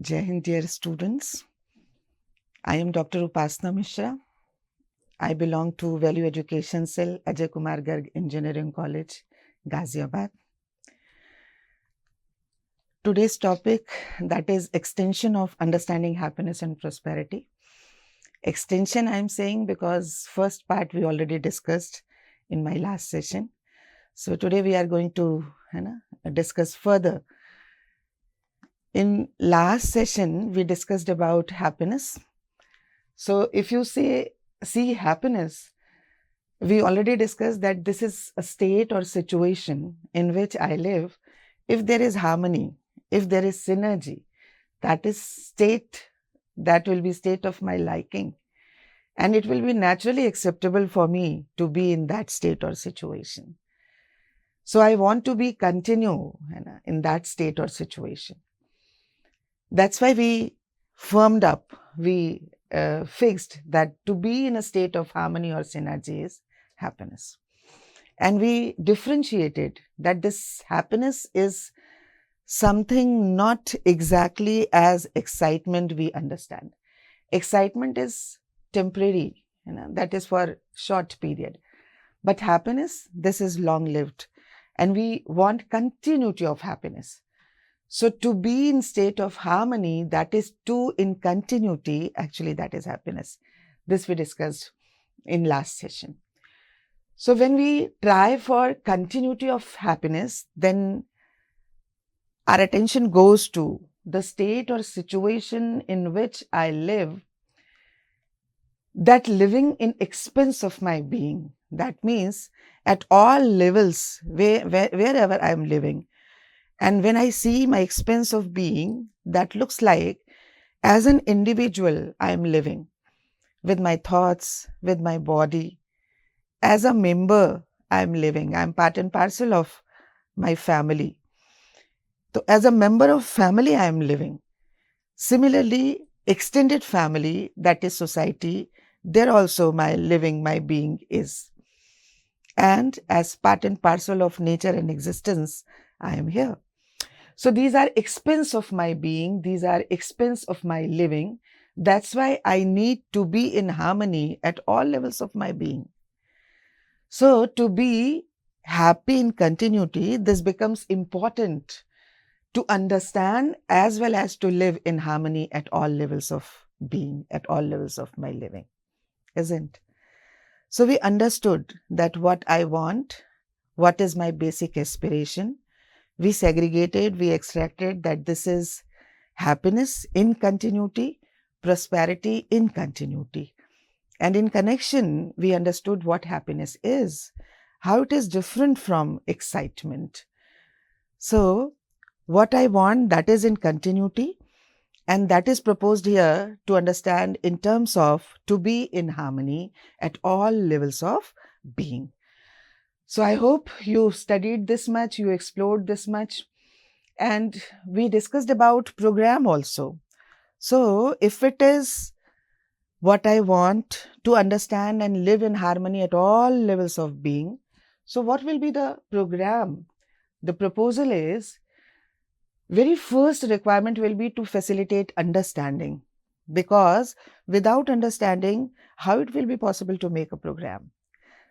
Jai Hind, dear students. I am Dr. Upasana Mishra. I belong to Value Education Cell, Ajay Kumar Garg Engineering College, Ghaziabad. Today's topic, that is extension of understanding happiness and prosperity. Extension I am saying because first part we already discussed in my last session. So today we are going to discuss further. In last session we discussed about happiness. So if you see happiness, we already discussed that this is a state or situation in which I live. If there is harmony, if there is synergy, that will be state of my liking. And it will be naturally acceptable for me to be in that state or situation. So I want to be continue in that state or situation. That's why we firmed up, we fixed that to be in a state of harmony or synergy is happiness. And we differentiated that this happiness is something not exactly as excitement we understand. Excitement is temporary, that is for short period. But happiness, this is long-lived. And we want continuity of happiness. So to be in state of harmony, that is to in continuity, actually that is happiness. This we discussed in last session. So when we try for continuity of happiness, then our attention goes to the state or situation in which I live, that living in expense of my being. That means at all levels, wherever I am living. And when I see my expense of being, that looks like as an individual I am living with my thoughts, with my body. As a member I am living. I am part and parcel of my family. So as a member of family I am living. Similarly, extended family, that is society, there also my living, my being is. And as part and parcel of nature and existence, I am here. So these are expense of my being, these are expense of my living. That's why I need to be in harmony at all levels of my being. So to be happy in continuity, this becomes important to understand as well as to live in harmony at all levels of being, at all levels of my living, isn't? So we understood that what I want, what is my basic aspiration. We segregated, we extracted that this is happiness in continuity, prosperity in continuity. And in connection, we understood what happiness is, how it is different from excitement. So what I want, that is in continuity, and that is proposed here to understand in terms of to be in harmony at all levels of being. So I hope you studied this much, you explored this much, and we discussed about program also. So if it is what I want to understand and live in harmony at all levels of being, so what will be the program? The proposal is, very first requirement will be to facilitate understanding, because without understanding, how it will be possible to make a program?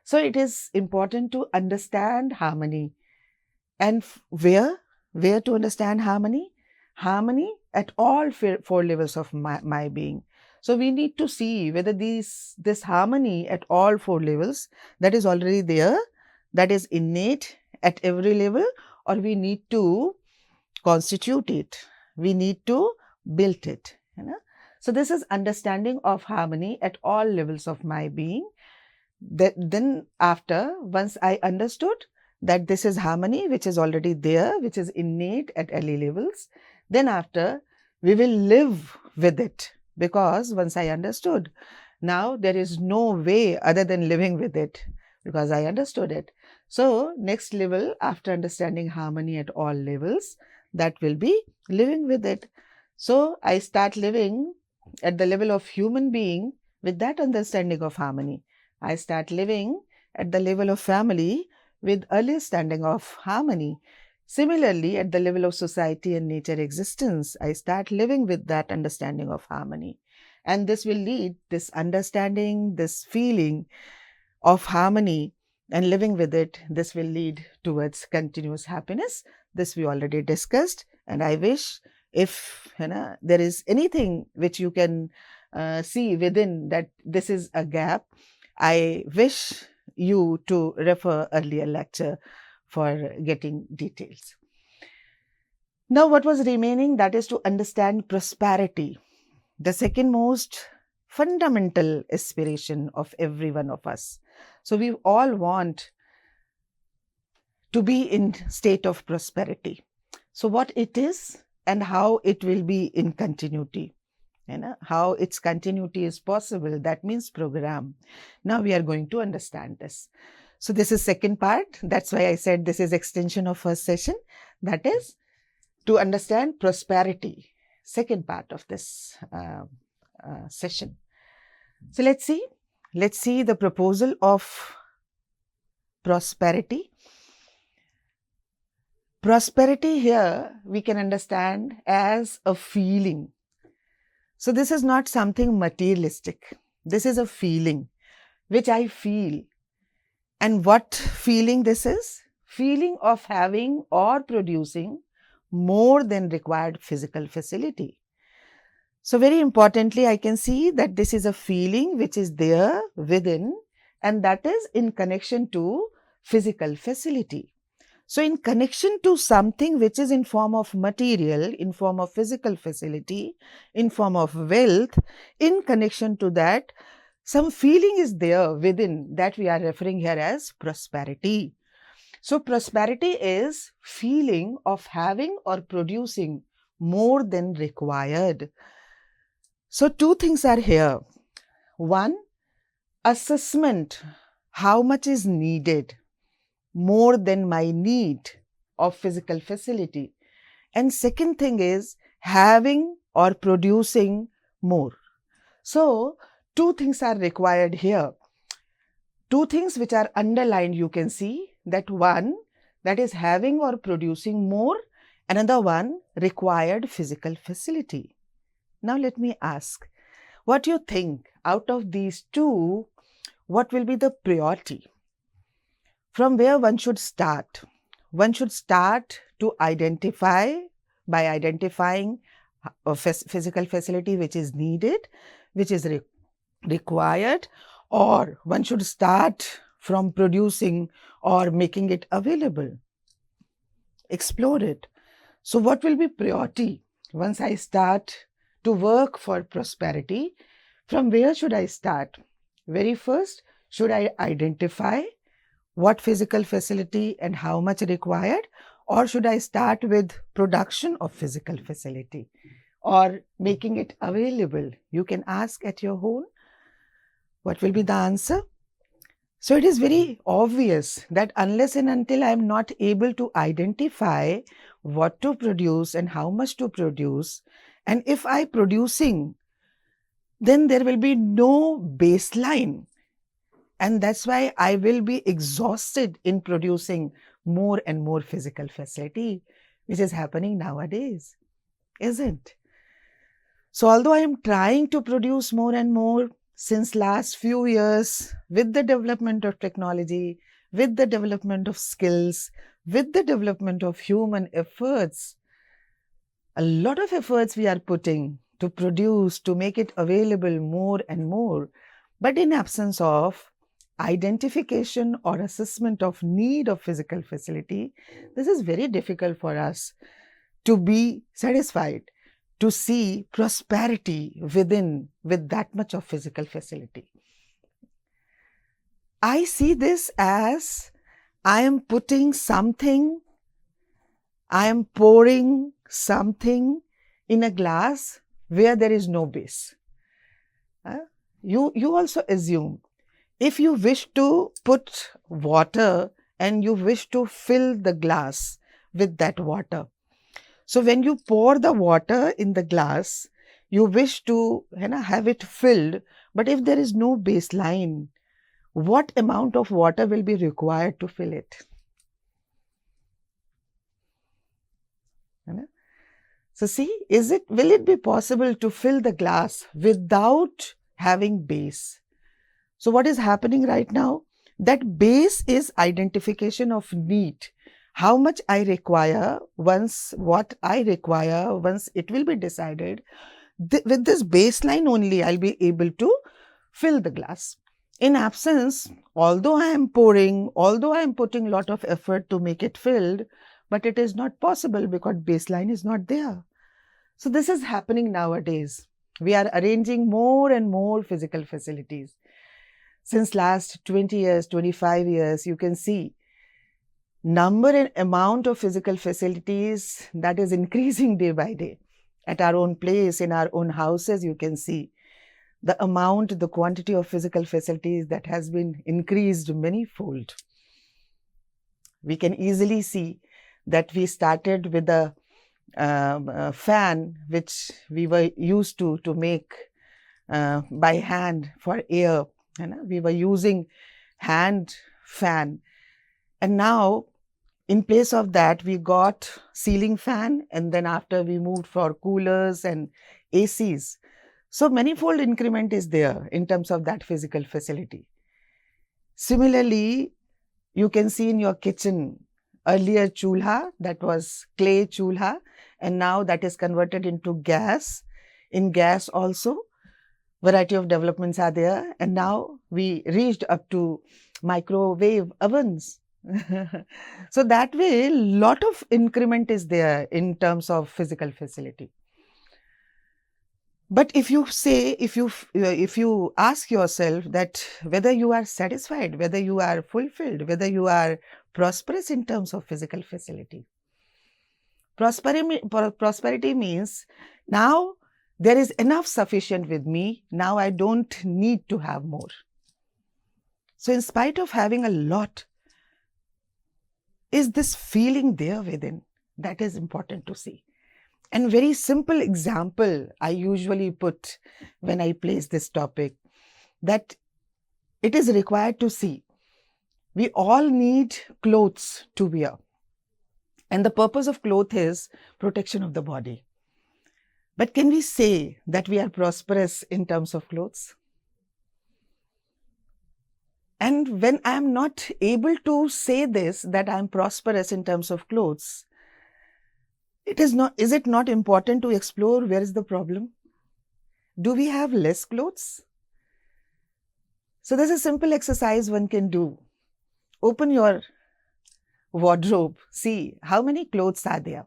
So it is important to understand harmony. And where to understand harmony? Harmony at all four levels of my being. So we need to see whether this harmony at all four levels, that is already there, that is innate at every level, or we need to constitute it, we need to build it. So this is understanding of harmony at all levels of my being. Then after, once I understood that this is harmony which is already there, which is innate at early levels, then after we will live with it, because once I understood, now there is no way other than living with it, because I understood it. So next level after understanding harmony at all levels, that will be living with it. So I start living at the level of human being with that understanding of harmony. I start living at the level of family with early understanding of harmony. Similarly, at the level of society and nature existence, I start living with that understanding of harmony. And this will lead, this understanding, this feeling of harmony and living with it, this will lead towards continuous happiness. This we already discussed. And I wish if there is anything which you can see within that this is a gap, I wish you to refer earlier lecture for getting details. Now, what was remaining, that is to understand prosperity, the second most fundamental aspiration of every one of us. So we all want to be in state of prosperity. So what it is and how it will be in continuity, how its continuity is possible, that means program. Now we are going to understand this. So this is second part. That's why I said this is extension of first session. That is to understand prosperity, second part of this session. So let's see the proposal of prosperity. Prosperity here we can understand as a feeling. So this is not something materialistic. This is a feeling which I feel. And what feeling this is? Feeling of having or producing more than required physical facility. So very importantly, I can see that this is a feeling which is there within, and that is in connection to physical facility. So in connection to something which is in form of material, in form of physical facility, in form of wealth, in connection to that, some feeling is there within that we are referring here as prosperity. So prosperity is feeling of having or producing more than required. So two things are here. One, assessment, how much is needed, more than my need of physical facility. And second thing is having or producing more. So two things are required here. Two things which are underlined, you can see that one, that is having or producing more, another one, required physical facility. Now let me ask, what do you think out of these two, what will be the priority? From where one should start? One should start to identify, by identifying a physical facility which is needed, which is required, or one should start from producing or making it available. Explore it. So what will be priority once I start to work for prosperity? From where should I start? Very first, should I identify what physical facility and how much required, or should I start with production of physical facility or making it available? You can ask at your home. What will be the answer? So it is very obvious that unless and until I am not able to identify what to produce and how much to produce, and if I producing, then there will be no baseline. And that's why I will be exhausted in producing more and more physical facility, which is happening nowadays, isn't? So although I am trying to produce more and more since last few years with the development of technology, with the development of skills, with the development of human efforts, a lot of efforts we are putting to produce, to make it available more and more. But in absence of identification or assessment of need of physical facility, this is very difficult for us to be satisfied, to see prosperity within with that much of physical facility. I see this as I am putting something, I am pouring something in a glass where there is no base. You also assume, if you wish to put water and you wish to fill the glass with that water. So when you pour the water in the glass, you wish to have it filled, but if there is no baseline, what amount of water will be required to fill it? है ना? So see, will it be possible to fill the glass without having base? So what is happening right now? That base is identification of need. How much I require, once it will be decided, with this baseline only, I'll be able to fill the glass. In absence, although I am putting a lot of effort to make it filled, but it is not possible because baseline is not there. So this is happening nowadays. We are arranging more and more physical facilities. Since last 20 years, 25 years, you can see number and amount of physical facilities that is increasing day by day. At our own place, in our own houses, you can see the quantity of physical facilities that has been increased manyfold. We can easily see that we started with a fan which we were used to make by hand for air. We were using hand fan, and now in place of that we got ceiling fan, and then after we moved for coolers and ACs. So manifold increment is there in terms of that physical facility. Similarly, you can see in your kitchen, earlier chulha, that was clay chulha, and now that is converted into gas. In gas also, variety of developments are there, and now we reached up to microwave ovens. So that way, lot of increment is there in terms of physical facility. But if you ask yourself that whether you are satisfied, whether you are fulfilled, whether you are prosperous in terms of physical facility. Prosperity means now there is enough sufficient with me. Now I don't need to have more. So in spite of having a lot, is this feeling there within? That is important to see. And very simple example I usually put when I place this topic, that it is required to see. We all need clothes to wear. And the purpose of cloth is protection of the body. But can we say that we are prosperous in terms of clothes? And when I am not able to say this, that I am prosperous in terms of clothes, is it not important to explore where is the problem? Do we have less clothes? So there's a simple exercise one can do. Open your wardrobe, see how many clothes are there.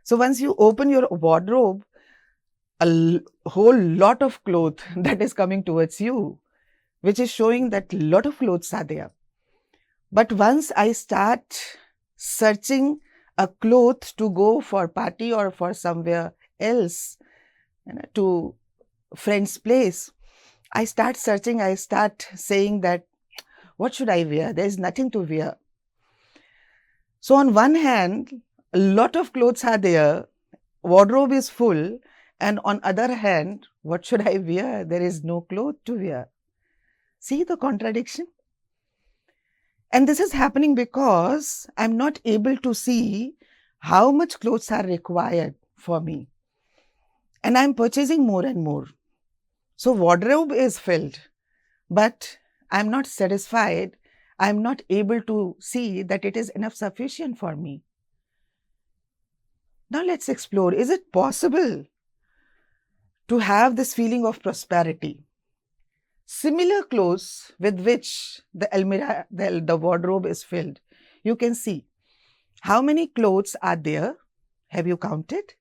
So once you open your wardrobe, a whole lot of clothes that is coming towards you, which is showing that lot of clothes are there. But once I start searching a cloth to go for party or for somewhere else, to friend's place, I start searching, I start saying that, what should I wear? There is nothing to wear. So on one hand, a lot of clothes are there, wardrobe is full, and on other hand, what should I wear? There is no cloth to wear. See the contradiction? And this is happening because I'm not able to see how much clothes are required for me. And I'm purchasing more and more. So wardrobe is filled, but I'm not satisfied. I'm not able to see that it is enough sufficient for me. Now let's explore, is it possible to have this feeling of prosperity? Similar clothes with which the wardrobe is filled. You can see how many clothes are there. Have you counted?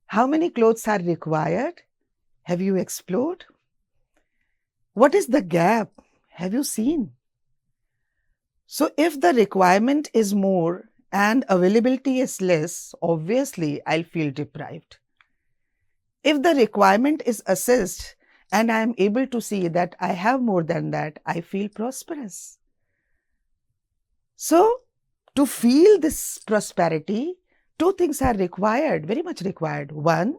How many clothes are required? Have you explored? What is the gap? Have you seen? So if the requirement is more and availability is less, obviously I'll feel deprived. If the requirement is assessed and I am able to see that I have more than that, I feel prosperous. So to feel this prosperity, two things are required, very much required. One,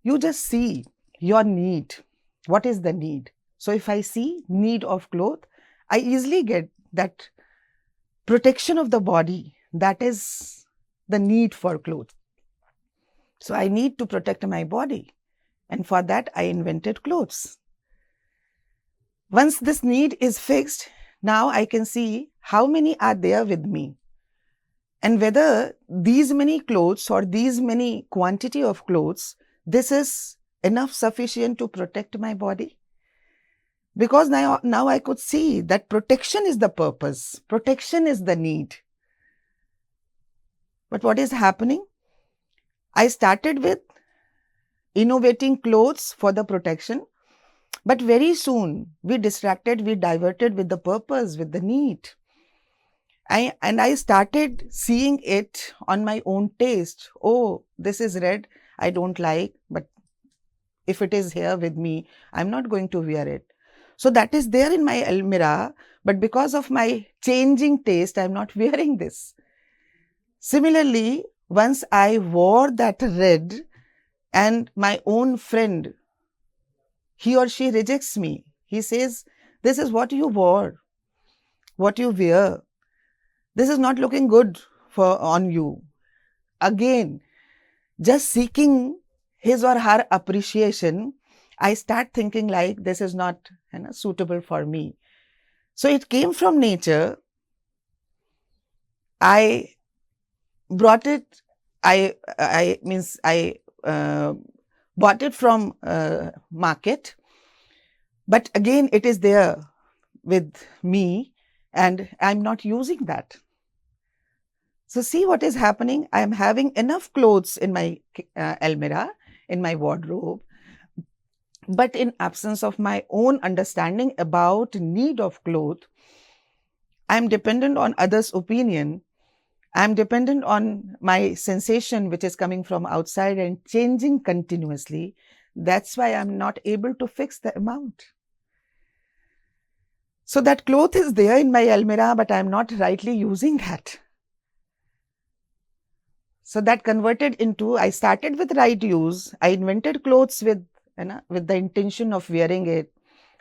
you just see your need. What is the need? So if I see need of cloth, I easily get that protection of the body. That is the need for clothes. So I need to protect my body. And for that, I invented clothes. Once this need is fixed, now I can see how many are there with me. And whether these many clothes or these many quantity of clothes, this is enough sufficient to protect my body. Because now I could see that protection is the purpose, protection is the need. But what is happening? I started with innovating clothes for the protection, but very soon we distracted, we diverted with the purpose, with the need. I started seeing it on my own taste. Oh, this is red, I don't like, but if it is here with me, I'm not going to wear it. So that is there in my almirah, but because of my changing taste, I'm not wearing this. Similarly, once I wore that red and my own friend, he or she rejects me. He says, this is what you wore, what you wear. This is not looking good on you. Again, just seeking his or her appreciation, I start thinking like this is not suitable for me. So it came from nature. I brought it. I bought it from market, but again it is there with me, and I'm not using that. So see what is happening. I am having enough clothes in my almirah, in my wardrobe, but in absence of my own understanding about need of clothes, I am dependent on others' opinion. I am dependent on my sensation, which is coming from outside and changing continuously. That's why I'm not able to fix the amount. So that cloth is there in my almirah, but I'm not rightly using that. So that converted into, I started with right use. I invented clothes with the intention of wearing it,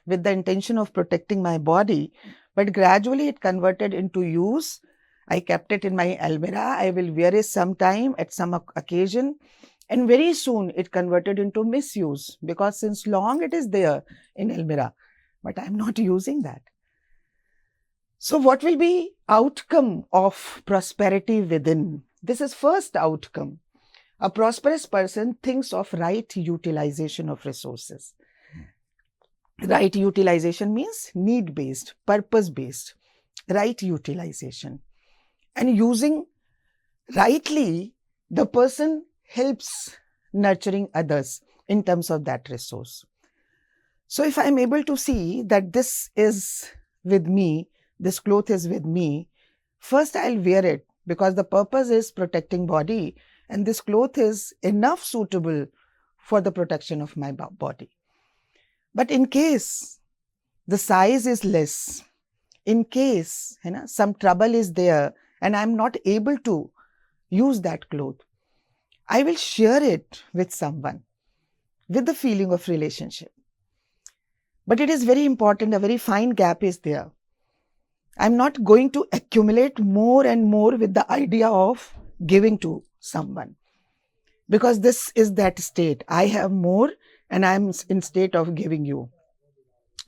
with the intention of protecting my body. But gradually it converted into use. I kept it in my almirah. I will wear it sometime at some occasion. And very soon it converted into misuse, because since long it is there in almirah, but I'm not using that. So what will be outcome of prosperity within? This is first outcome. A prosperous person thinks of right utilization of resources. Right utilization means need-based, purpose-based, right utilization. And using rightly, the person helps nurturing others in terms of that resource. So if I'm able to see that this is with me, this cloth is with me, first I'll wear it, because the purpose is protecting body, and this cloth is enough suitable for the protection of my body. But in case the size is less, in case some trouble is there and I'm not able to use that cloth, I will share it with someone with the feeling of relationship. But it is very important, a very fine gap is there. I'm not going to accumulate more and more with the idea of giving to someone, because this is that state. I have more and I'm in state of giving you.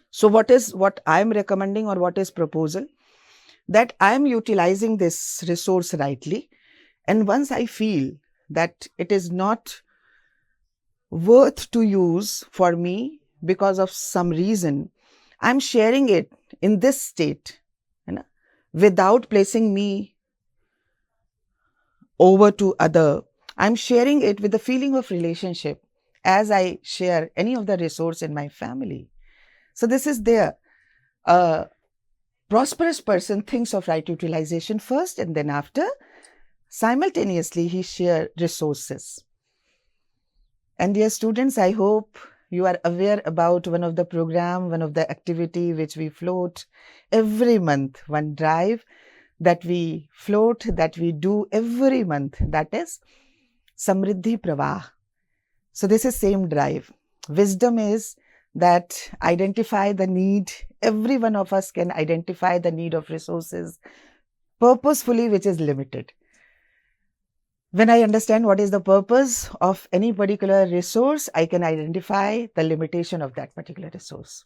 So what I'm recommending, or what is proposal, that I am utilizing this resource rightly. And once I feel that it is not worth to use for me because of some reason, I'm sharing it in this state, without placing me over to other. I'm sharing it with the feeling of relationship, as I share any of the resource in my family. So this is there. A prosperous person thinks of right utilization first, and then after, simultaneously he share resources. And dear students, I hope you are aware about one of the program, one of the activity which we float every month, one drive that we float, that we do every month, that is Samriddhi Pravah. So this is same drive. Wisdom is that identify the need. Every one of us can identify the need of resources purposefully, which is limited. When I understand what is the purpose of any particular resource, I can identify the limitation of that particular resource.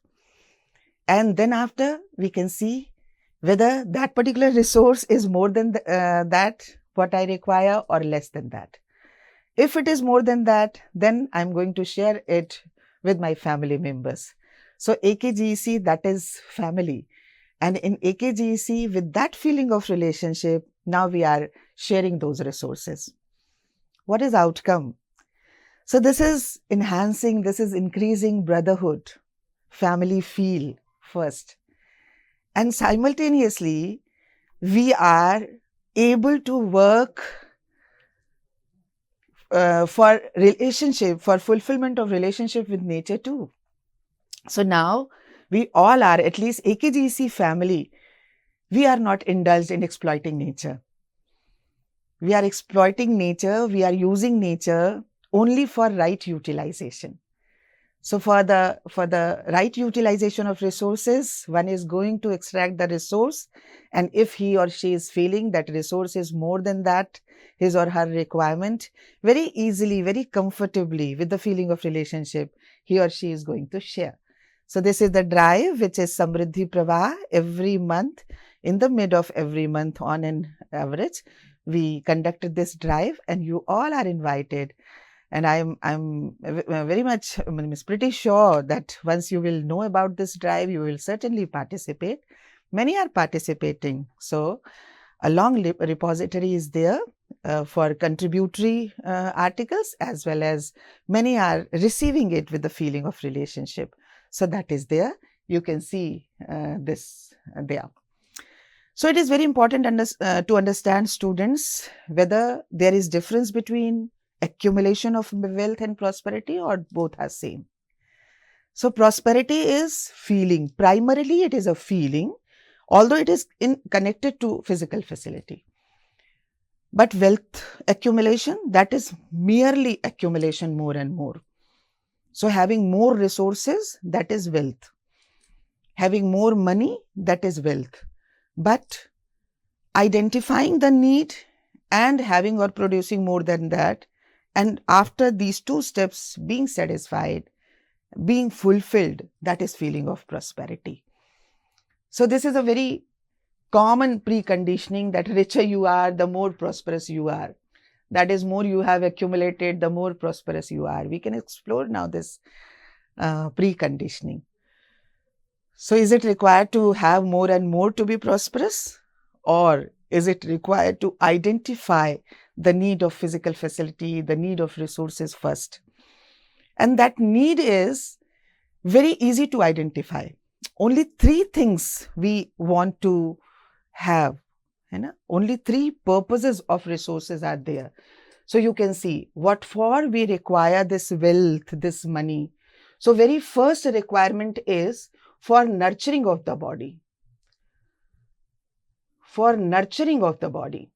And then after, we can see whether that particular resource is more than that what I require or less than that. If it is more than that, then I'm going to share it with my family members. So AKGEC, that is family. And in AKGEC, with that feeling of relationship, now we are sharing those resources. What is outcome? So this is enhancing, this is increasing brotherhood, family feel first. And simultaneously, we are able to work for relationship, for fulfillment of relationship with nature too. So now we all are, at least AKGC family, we are not indulged in exploiting nature. We are exploiting nature, we are using nature only for right utilization. So for the right utilization of resources, one is going to extract the resource, and if he or she is feeling that resource is more than that, his or her requirement, very easily, very comfortably with the feeling of relationship, he or she is going to share. So this is the drive, which is Samriddhi Pravah. Every month, in the mid of every month on an average, we conducted this drive, and you all are invited. And I'm very much pretty sure that once you will know about this drive, you will certainly participate. Many are participating. So a long repository is there for contributory articles, as well as many are receiving it with the feeling of relationship. So that is there. You can see this there. So it is very important to understand, students, whether there is difference between accumulation of wealth and prosperity, or both are same. So prosperity is feeling. Primarily it is a feeling, although it is connected to physical facility. But wealth accumulation, that is merely accumulation more and more. So having more resources, that is wealth. Having more money, that is wealth. But identifying the need and having or producing more than that, and after these two steps being satisfied, being fulfilled, that is feeling of prosperity. So this is a very common preconditioning, that richer you are, the more prosperous you are. That is, more you have accumulated, the more prosperous you are. We can explore now this preconditioning. So is it required to have more and more to be prosperous? Or is it required to identify the need of physical facility, the need of resources first? And that need is very easy to identify. Only three things we want to have. Only three purposes of resources are there. So you can see what for we require this wealth, this money. So very first requirement is for nurturing of the body. For nurturing of the body.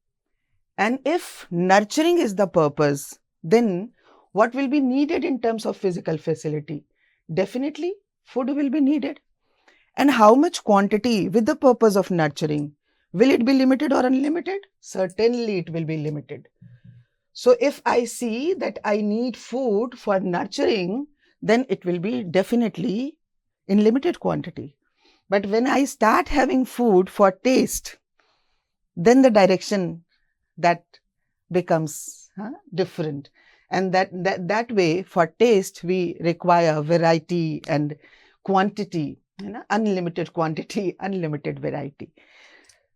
And if nurturing is the purpose, then what will be needed in terms of physical facility? Definitely food will be needed. And how much quantity with the purpose of nurturing? Will it be limited or unlimited? Certainly it will be limited. So if I see that I need food for nurturing, then it will be definitely in limited quantity. But when I start having food for taste, then the direction that becomes different. And that way, for taste, we require variety and quantity, unlimited quantity, unlimited variety.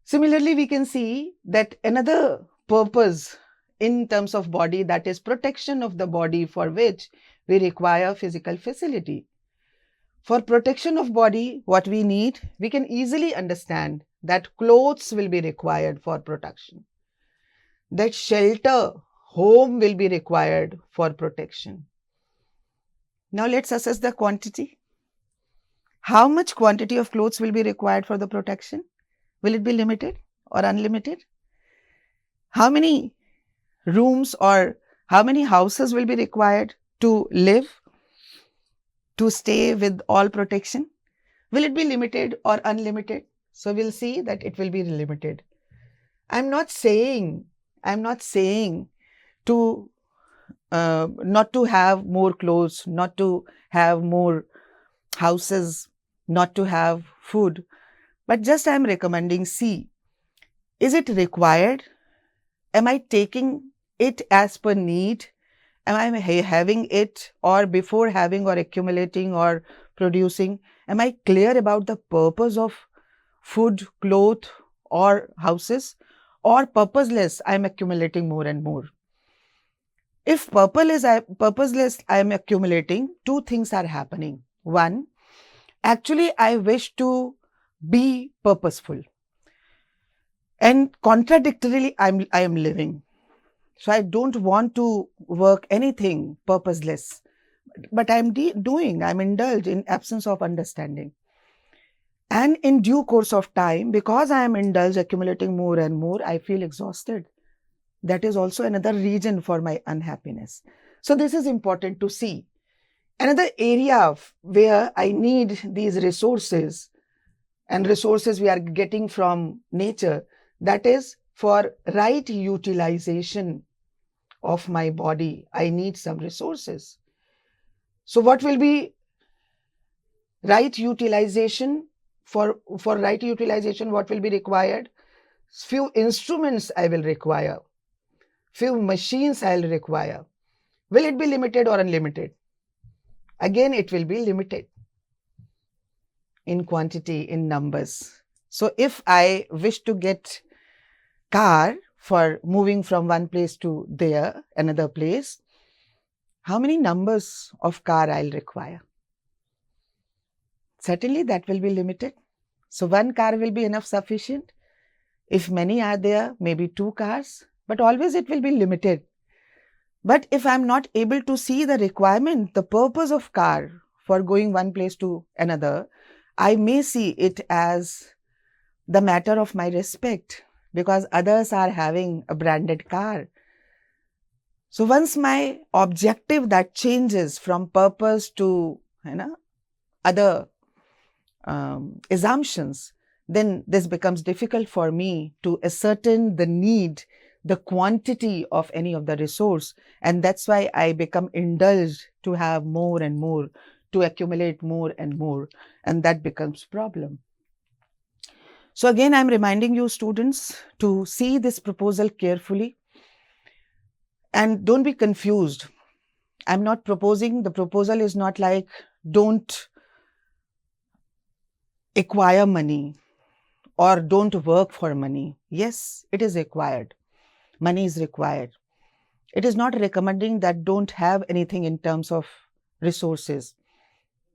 Similarly, we can see that another purpose in terms of body, that is protection of the body, for which we require physical facility. For protection of body, what we need, we can easily understand that clothes will be required for protection, that shelter, home will be required for protection. Now let's assess the quantity. How much quantity of clothes will be required for the protection? Will it be limited or unlimited? How many rooms or how many houses will be required to live, to stay with all protection? Will it be limited or unlimited? So we'll see that it will be limited. I'm not saying to not to have more clothes, not to have more houses, not to have food, but just I am recommending, see, is it required? Am I taking it as per need? Am I having it, or before having or accumulating or producing? Am I clear about the purpose of food, cloth, or houses? Or purposeless, I am accumulating more and more? If purposeless, I am accumulating, two things are happening. One, actually, I wish to be purposeful, and contradictorily, I am living. So I don't want to work anything purposeless, but I'm doing, I'm indulged in absence of understanding. And in due course of time, because I am indulged, accumulating more and more, I feel exhausted. That is also another reason for my unhappiness. So this is important to see. Another area where I need these resources, and resources we are getting from nature, that is for right utilization of my body, I need some resources. So what will be right utilization? For right utilization, what will be required? Few instruments I will require, few machines I'll require. Will it be limited or unlimited? Again, it will be limited in quantity, in numbers. So if I wish to get car for moving from one place to there, another place, how many numbers of car I'll require? Certainly that will be limited. So one car will be enough sufficient. If many are there, maybe two cars, but always it will be limited. But if I'm not able to see the requirement, the purpose of car for going one place to another, I may see it as the matter of my respect, because others are having a branded car. So once my objective that changes from purpose to other assumptions, then this becomes difficult for me to ascertain the need, the quantity of any of the resource. And that's why I become indulged to have more and more, to accumulate more and more. And that becomes problem. So again, I'm reminding you students to see this proposal carefully and don't be confused. I'm not proposing, the proposal is not like don't acquire money or don't work for money. Yes, it is required. Money is required. It is not recommending that don't have anything in terms of resources.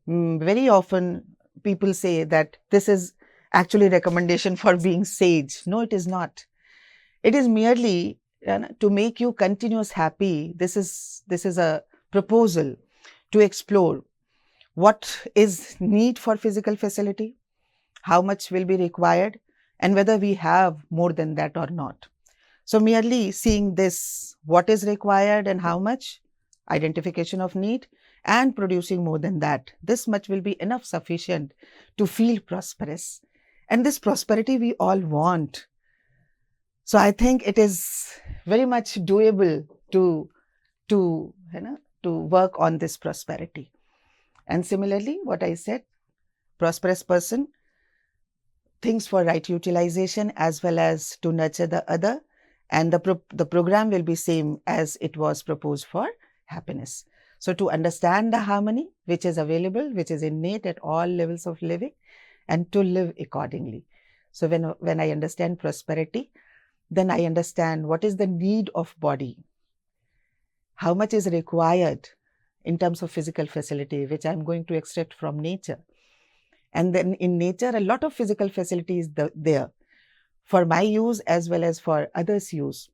Very often people say that this is actually recommendation for being sage. No, it is not. It is merely to make you continuous happy. This is a proposal to explore what is need for physical facility, how much will be required, and whether we have more than that or not. So merely seeing this, what is required and how much, identification of need, and producing more than that, this much will be enough sufficient to feel prosperous. And this prosperity we all want. So I think it is very much doable to work on this prosperity. And similarly, what I said, prosperous person thinks for right utilization as well as to nurture the other, and the program will be same as it was proposed for happiness. So to understand the harmony which is available, which is innate at all levels of living, and to live accordingly. So when I understand prosperity, then I understand what is the need of body, how much is required in terms of physical facility, which I'm going to extract from nature. And then in nature, a lot of physical facility is there for my use as well as for others' use.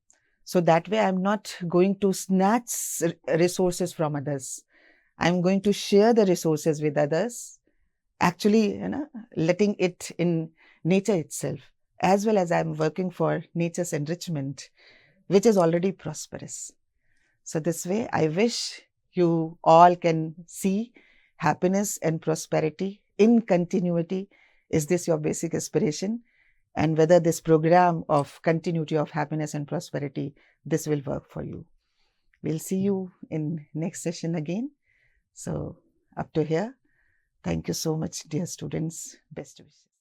So that way, I'm not going to snatch resources from others. I'm going to share the resources with others, actually letting it in nature itself, as well as I'm working for nature's enrichment, which is already prosperous. So this way, I wish you all can see happiness and prosperity in continuity. Is this your basic aspiration? And whether this program of continuity of happiness and prosperity, this will work for you. We'll see you in next session again. So up to here, thank you so much, dear students. Best wishes.